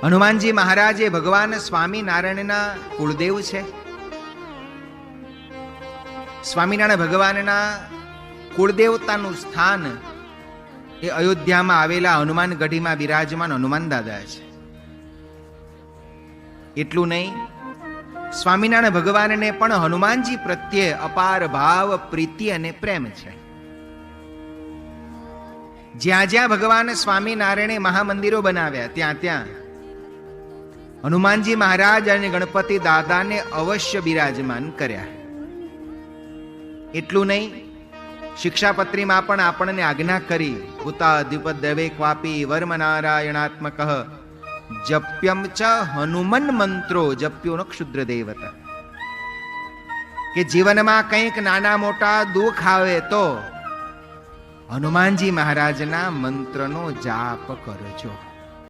હનુમાનજી મહારાજ એ ભગવાન સ્વામિનારાયણના કુળદેવ છે. સ્વામિનારાયણ ભગવાનના કુળદેવતાનું સ્થાન એ અયોધ્યામાં આવેલા હનુમાન ગઢીમાં બિરાજમાન હનુમાન દાદા છે. એટલું નહીં, સ્વામિનારાયણ ભગવાનને પણ હનુમાનજી પ્રત્યે અપાર ભાવ, પ્રીતિ અને પ્રેમ છે. જ્યાં જ્યાં ભગવાન સ્વામિનારાયણે મહામંદિરો બનાવ્યા ત્યાં ત્યાં હનુમાનજી મહારાજ અને ગણપતિ દાદાને અવશ્ય બિરાજમાન કર્યા. એટલું નહીં, શિક્ષાપત્રીમાં પણ આપણને આજ્ઞા કરી, ભૂતાધિપત દવે ક્વાપી વર્મ નારાયણાત્મક જપ્યમ ચ હનુમન મંત્રો જપ્યો ન ક્ષુદ્ર દેવતા, કે જીવનમાં કંઈક નાના મોટા દુઃખ આવે તો હનુમાનજી મહારાજના મંત્રનો જાપ કરજો.